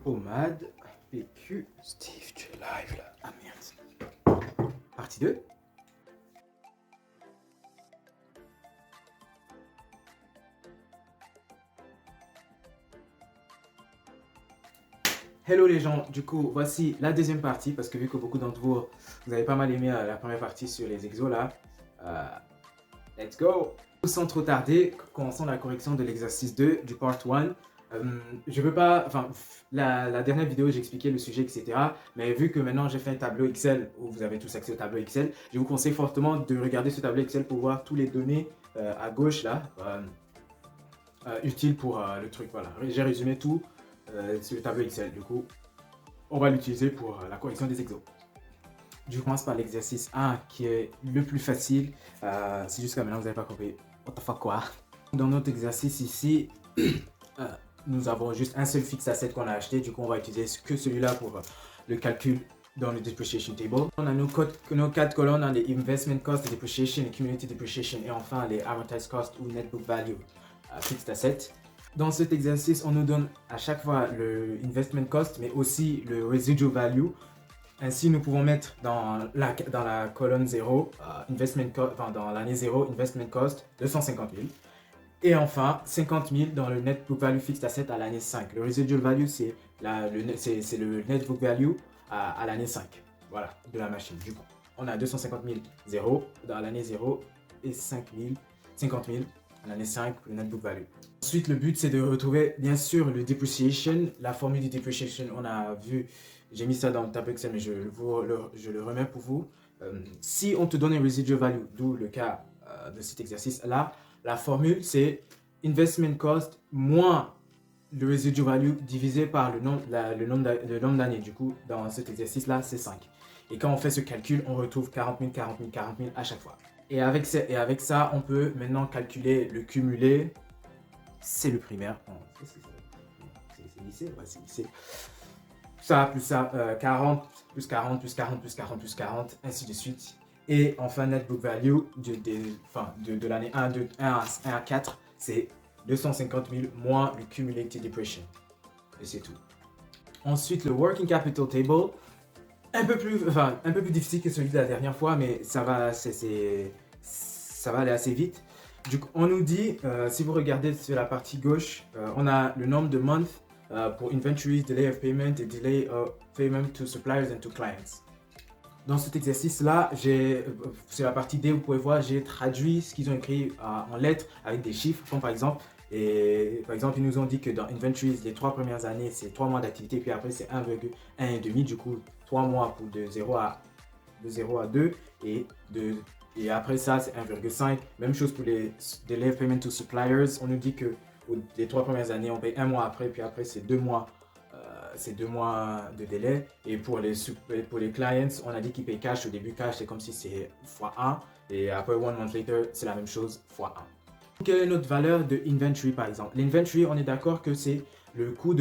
Pommade, PQ, Steve, tu es live là. Ah merde. Partie 2. Hello les gens, du coup voici la deuxième partie parce que vu que beaucoup d'entre vous, vous avez pas mal aimé la première partie sur les exos là, let's go. Sans trop tarder, commençons la correction de l'exercice 2 du part 1. Je veux pas, enfin la dernière vidéo j'ai expliqué le sujet etc, mais vu que maintenant j'ai fait un tableau Excel où vous avez tous accès au tableau Excel, je vous conseille fortement de regarder ce tableau Excel pour voir tous les données à gauche là, utiles pour le truc, voilà. J'ai résumé tout sur le tableau Excel, du coup on va l'utiliser pour la correction des exos. Je commence par l'exercice 1 qui est le plus facile. Si jusqu'à maintenant vous n'avez pas compris, what the fuck quoi. Dans notre exercice ici, nous avons juste un seul fixe asset qu'on a acheté. Du coup, on va utiliser que celui-là pour le calcul dans le depreciation table. On a nos 4 colonnes, on a les investment cost, depreciation, accumulated depreciation et enfin les amortized cost ou net book value fixed asset. Dans cet exercice, on nous donne à chaque fois le investment cost, mais aussi le residual value. Ainsi, nous pouvons mettre dans la colonne 0, dans l'année 0, investment cost 250 000. Et enfin, 50 000 dans le net book value fixed asset à l'année 5. Le residual value, c'est le net book value à l'année 5. Voilà, de la machine. Du coup, on a 250 000 0 dans l'année 0 et 50 000 à l'année 5 pour le net book value. Ensuite, le but, c'est de retrouver, bien sûr, le depreciation. La formule du depreciation, on a vu, j'ai mis ça dans le tableau Excel, mais je le remets pour vous. Si on te donne un residual value, d'où le cas de cet exercice-là, la formule, c'est investment cost moins le residual value divisé par le nombre d'années. Du coup, dans cet exercice-là, c'est 5. Et quand on fait ce calcul, on retrouve 40 000, 40 000, 40 000 à chaque fois. Et avec ça, on peut maintenant calculer le cumulé. C'est le primaire. C'est lycée, ouais, c'est lycée. Ça, plus ça, 40, plus 40, plus 40, plus 40, plus 40, ainsi de suite. Et enfin, net book value de l'année 1 à 4, c'est 250 000 moins le cumulated depreciation. Et c'est tout. Ensuite, le working capital table, un peu plus difficile que celui de la dernière fois, mais ça va aller assez vite. Du coup, on nous dit, si vous regardez sur la partie gauche, on a le nombre de months pour inventories, delay of payment et delay of payment to suppliers and to clients. Dans cet exercice-là, sur la partie D, vous pouvez voir, j'ai traduit ce qu'ils ont écrit en lettres avec des chiffres, comme par exemple, ils nous ont dit que dans inventories, les 3 premières années, c'est 3 mois d'activité, puis après, c'est 1,5, du coup, 3 mois pour de 0 à 2, et après ça, c'est 1,5. Même chose pour les delay of payment to suppliers. On nous dit que les 3 premières années, on paye 1 mois après, puis après, c'est 2 mois. C'est 2 mois de délai. Et pour les clients, on a dit qu'ils payent cash. Au début, cash, c'est comme si c'est x1. Et après, 1 month later, c'est la même chose, x1. Quelle est notre valeur de inventory, par exemple? L'inventory, on est d'accord que c'est le coût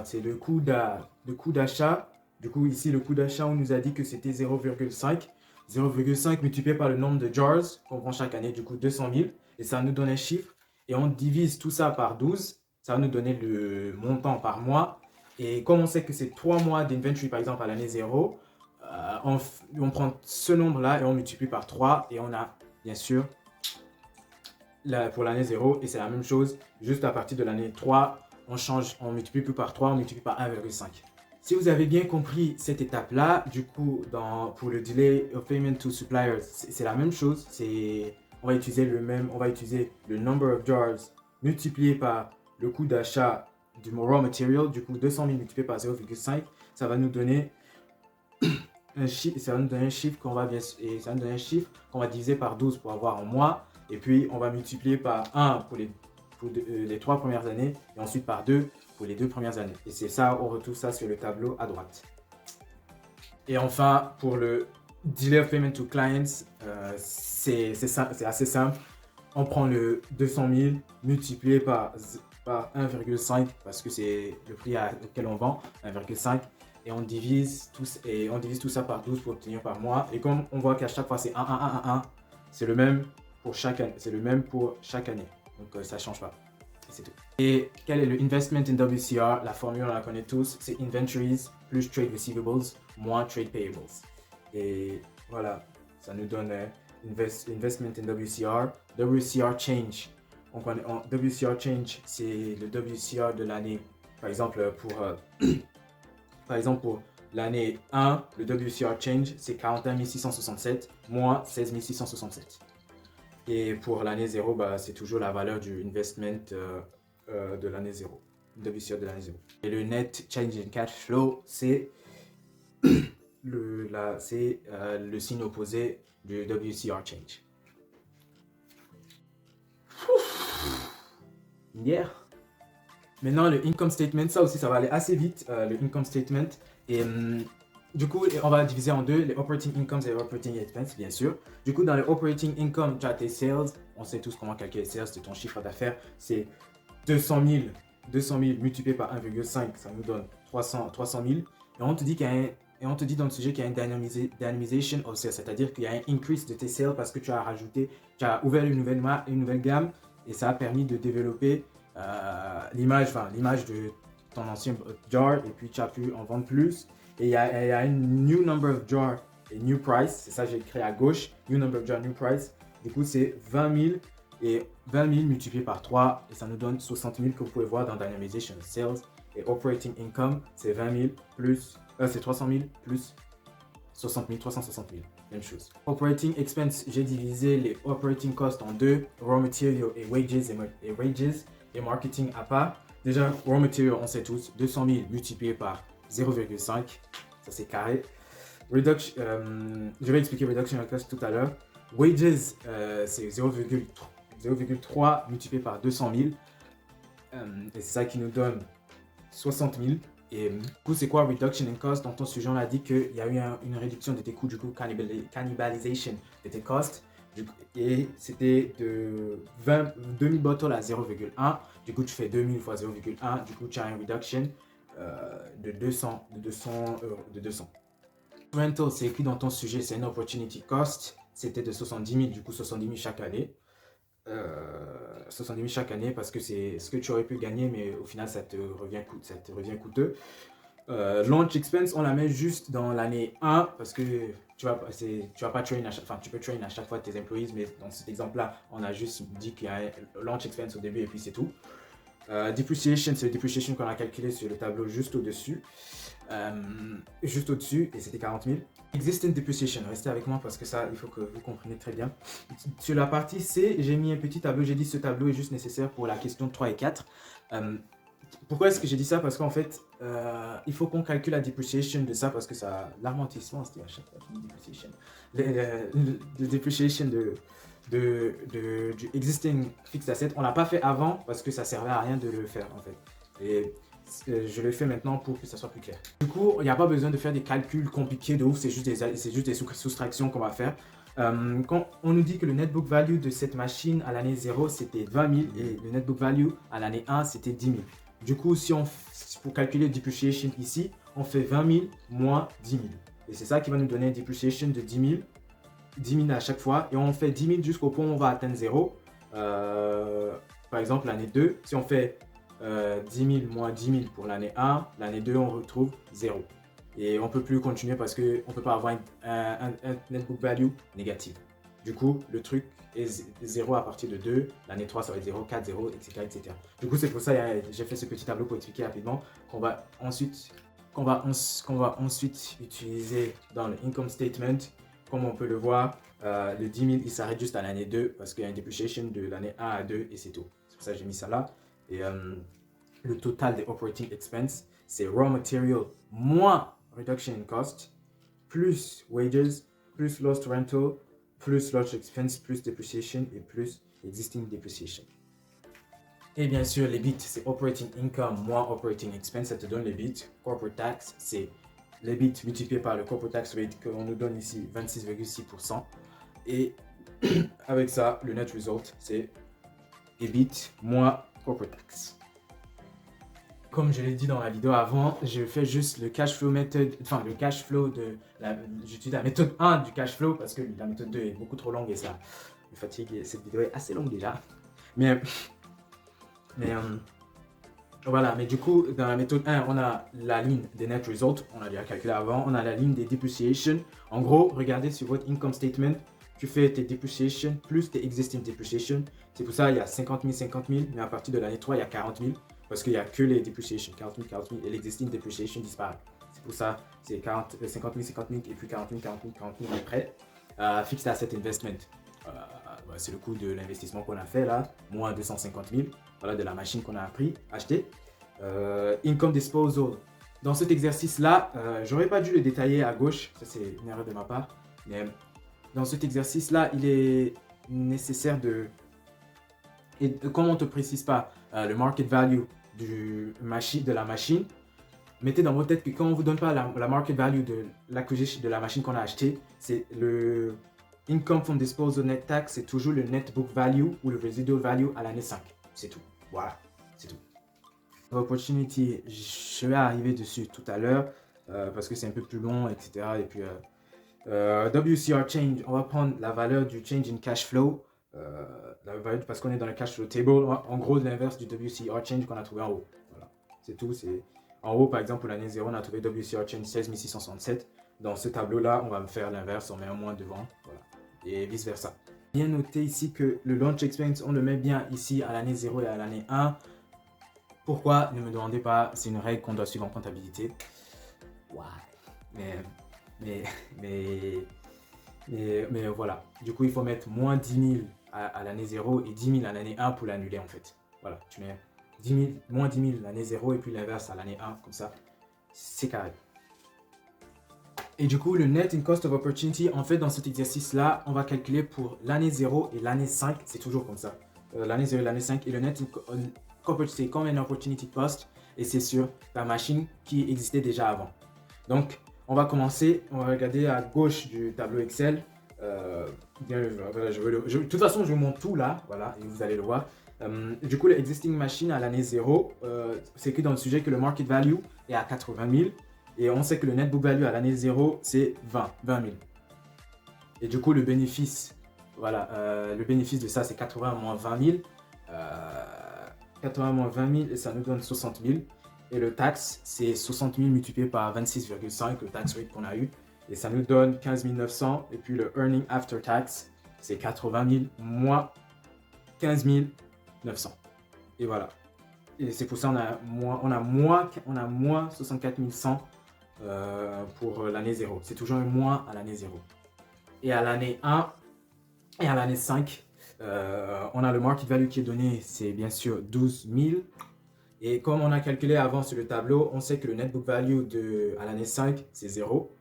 c'est le coût d'achat. Du coup, ici, le coût d'achat, on nous a dit que c'était 0,5. 0,5 multiplié par le nombre de jars qu'on vend chaque année, du coup 200 000. Et ça nous donne un chiffre. Et on divise tout ça par 12. Ça va nous donner le montant par mois. Et comme on sait que c'est 3 mois d'inventory, par exemple, à l'année 0, on prend ce nombre-là et on multiplie par 3. Et on a, bien sûr, pour l'année 0. Et c'est la même chose. Juste à partir de l'année 3, on multiplie plus par 3, on multiplie par 1,5. Si vous avez bien compris cette étape-là, du coup, pour le delay of payment to suppliers, c'est la même chose. On va utiliser le number of jars multiplié par le coût d'achat du raw material. Du coup, 200 000 multiplié par 0,5, ça va nous donner un chiffre qu'on va diviser par 12 pour avoir en mois. Et puis, on va multiplier par 1 pour les 3 premières années et ensuite par 2 pour les 2 premières années. Et c'est ça, on retrouve ça sur le tableau à droite. Et enfin, pour le delay of payment to clients, c'est assez simple. On prend le 200 000 multiplié par 1,5 parce que c'est le prix auquel on vend, 1,5. Et on divise tout ça par 12 pour obtenir par mois. Et comme on voit qu'à chaque fois c'est 1, 1, 1, 1, 1, c'est le même pour chaque année. Donc ça ne change pas. c'est tout. Et quel est le investment in WCR? La formule, on la connaît tous, c'est inventories plus trade receivables moins trade payables. Et voilà, ça nous donne investment in WCR. WCR change. WCR change, c'est le WCR de l'année. Par exemple, pour l'année 1, le WCR change, c'est 41 667 moins 16 667. Et pour l'année 0, c'est toujours la valeur du investment de l'année 0. WCR de l'année 0. Et le net change in cash flow, c'est le signe opposé du WCR change. Hier. Maintenant, le income statement, ça aussi, ça va aller assez vite, le income statement. Et du coup, on va diviser en deux, les operating incomes et les operating expenses, bien sûr. Du coup, dans les operating income, tu as tes sales. On sait tous comment calculer les sales, c'est ton chiffre d'affaires. C'est 200 000 multiplié par 1,5, ça nous donne 300 000. Et on te dit dans le sujet qu'il y a une dynamization of sales, c'est-à-dire qu'il y a un increase de tes sales parce que tu as ouvert une nouvelle gamme et ça a permis de développer l'image de ton ancien jar et puis tu as pu en vendre plus. Et il y a une new number of jar et new price, c'est ça que j'ai écrit à gauche, new number of jar, new price. Du coup, c'est 20 000 et 20 000 multiplié par 3 et ça nous donne 60 000 que vous pouvez voir dans Dynamization Sales. Et Operating Income, c'est 20 000 plus, c'est 300 000 plus 60 000, 360 000. Même chose. Operating Expense, j'ai divisé les Operating Costs en deux, Raw Material et Wages et Marketing à part. Déjà, Raw Material, on sait tous, 200 000 multiplié par 0,5, ça c'est carré. Je vais expliquer Reduction in Cost tout à l'heure. Wages, c'est 0,3 multiplié par 200 000. Et c'est ça qui nous donne 60 000. Et du coup, c'est quoi Reduction in Cost? Dans ton sujet, on a dit qu'il y a eu une réduction de tes coûts, du coup, cannibalization de tes costs. Et c'était de 2000 bottles à 0,1. Du coup, tu fais 2000 fois 0,1. Du coup, tu as une reduction de 200 €. Rental, c'est écrit dans ton sujet, c'est un opportunity cost. C'était de 70 000, du coup 70 000 chaque année. 70 000 chaque année parce que c'est ce que tu aurais pu gagner, mais au final, ça te revient coûteux. Launch expense, on la met juste dans l'année 1 parce que tu vas pas train à chaque, enfin tu peux train à chaque fois tes employees, mais dans cet exemple-là, on a juste dit qu'il y a un launch expense au début et puis c'est tout. Depreciation, c'est le depreciation qu'on a calculé sur le tableau juste au-dessus. Juste au-dessus, et c'était 40 000. Existing depreciation, restez avec moi parce que ça, il faut que vous compreniez très bien. Sur la partie C, j'ai mis un petit tableau. J'ai dit ce tableau est juste nécessaire pour la question 3 et 4. Pourquoi est-ce que j'ai dit ça? Parce qu'en fait, il faut qu'on calcule la depreciation de ça parce que ça, l'amortissement, c'était à chaque fois depreciation. Le depreciation du existing fixed asset, on l'a pas fait avant parce que ça servait à rien de le faire en fait. Et je le fais maintenant pour que ça soit plus clair. Du coup, il n'y a pas besoin de faire des calculs compliqués de ouf, c'est juste des soustractions qu'on va faire. Quand on nous dit que le net book value de cette machine à l'année 0 c'était 20 000 et le net book value à l'année 1 c'était 10 000. Du coup, pour calculer depreciation ici, on fait 20 000 moins 10 000. Et c'est ça qui va nous donner une depreciation de 10 000. 10 000 à chaque fois. Et on fait 10 000 jusqu'au point où on va atteindre 0. Par exemple, l'année 2, si on fait 10 000 moins 10 000 pour l'année 1, l'année 2, on retrouve 0. Et on ne peut plus continuer parce qu'on ne peut pas avoir un net book value négatif. Du coup, le truc est 0 à partir de 2. L'année 3, ça va être 0, 4, 0, etc. etc. Du coup, c'est pour ça que j'ai fait ce petit tableau pour expliquer rapidement qu'on va ensuite utiliser dans le income statement. Comme on peut le voir, le 10 000, il s'arrête juste à l'année 2 parce qu'il y a une depreciation de l'année 1 à 2 et c'est tout. C'est pour ça que j'ai mis ça là. Et le total des operating expenses, c'est raw material moins reduction in cost, plus wages, plus lost rental, plus lost expense, plus depreciation et plus existing depreciation. Et bien sûr, les bits, c'est operating income moins operating expense, ça te donne les bits. Corporate tax, c'est les bits multipliés par le corporate tax rate qu'on nous donne ici, 26,6%. Et avec ça, le net result, c'est EBIT moins corporate tax. Comme je l'ai dit dans la vidéo avant, je fais juste le cash flow method, enfin le cash flow j'utilise la méthode 1 du cash flow parce que la méthode 2 est beaucoup trop longue et ça me fatigue. Cette vidéo est assez longue déjà. Mais Mais voilà, mais du coup, dans la méthode 1, on a la ligne des net results, on a déjà calculé avant, on a la ligne des depreciation. En gros, regardez sur votre income statement, tu fais tes depreciation plus tes existing depreciation. C'est pour ça il y a 50 000, 50 000, mais à partir de l'année 3, il y a 40 000, parce qu'il n'y a que les depreciation, 40 000, 40 000, et l'existing depreciation disparaît. C'est pour ça, c'est 50 000, 50 000, et puis 40 000, 40 000, 40 000 après. Fixed asset investment, c'est le coût de l'investissement qu'on a fait là, moins 250 000, voilà, de la machine qu'on a acheté. Income disposal. Dans cet exercice-là, j'aurais pas dû le détailler à gauche, ça c'est une erreur de ma part, mais dans cet exercice-là, il est nécessaire de... Et comme on ne te précise pas le market value de la machine, mettez dans votre tête que quand on ne vous donne pas la market value de la machine qu'on a achetée, c'est le income from disposal net tax, c'est toujours le net book value ou le residual value à l'année 5. C'est tout. Voilà, c'est tout. Opportunity, je vais arriver dessus tout à l'heure parce que c'est un peu plus long, etc. Et puis WCR change, on va prendre la valeur du change in cash flow, parce qu'on est dans le cash flow table, en gros l'inverse du WCR change qu'on a trouvé en haut. Voilà, c'est tout. En haut, par exemple, pour l'année 0, on a trouvé WCR change 16 667. Dans ce tableau-là, on va me faire l'inverse, on met un moins devant, voilà, et vice versa. Bien noter ici que le launch expense, on le met bien ici à l'année 0 et à l'année 1. Pourquoi? Ne me demandez pas, c'est une règle qu'on doit suivre en comptabilité. Ouais. Mais voilà. Du coup, il faut mettre moins 10 000 à l'année 0 et 10 000 à l'année 1 pour l'annuler en fait. Voilà, tu mets 10 000, moins 10 000 l'année 0 et puis l'inverse à l'année 1, comme ça, c'est carré. Et du coup, le net in cost of opportunity, en fait, dans cet exercice-là, on va calculer pour l'année 0 et l'année 5, c'est toujours comme ça. L'année 0 et l'année 5, et le net c'est comme un opportunity cost, et c'est sur la machine qui existait déjà avant. Donc, on va commencer, on va regarder à gauche du tableau Excel. De toute façon, je vous montre tout là, voilà, et vous allez le voir. Du coup, l'existing machine à l'année 0, c'est écrit dans le sujet que le market value est à 80 000. Et on sait que le net book value à l'année 0, c'est 20 000. Et du coup, le bénéfice, voilà, le bénéfice de ça, c'est 80 moins 20 000. 80 moins 20 000, et ça nous donne 60 000. Et le taxe, c'est 60 000 multiplié par 26,5, le tax rate qu'on a eu. Et ça nous donne 15 900. Et puis le earning after tax, c'est 80 000 moins 15 900. Et voilà. Et c'est pour ça qu'on a moins 64 100 pour l'année 0. C'est toujours un moins à l'année 0. Et à l'année 1 et à l'année 5, on a le market value qui est donné, c'est bien sûr 12 000. Et comme on a calculé avant sur le tableau, on sait que le net book value à l'année 5, c'est 0.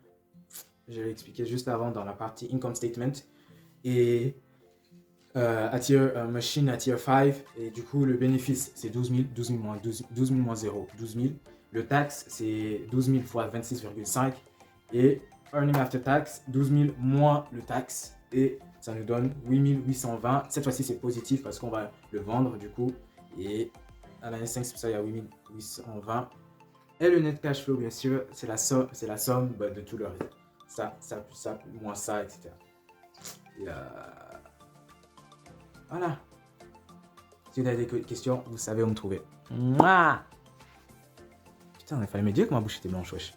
Je l'ai expliqué juste avant dans la partie income statement. Et machine à tier 5, et du coup le bénéfice c'est 12 000, 12 000 moins 0, 12 000. Le taxe c'est 12 000 fois 26,5 et earning after tax 12 000 moins le taxe et ça nous donne 8 820. Cette fois-ci c'est positif parce qu'on va le vendre du coup, et à l'année 5 c'est pour ça il y a 8 820. Et le net cash flow bien sûr c'est la somme de tout le reste. Ça, moins ça, etc. Et voilà. Si vous avez des questions, vous savez où me trouver. Mouah. Putain, il fallait me dire que ma bouche était blanche, wesh.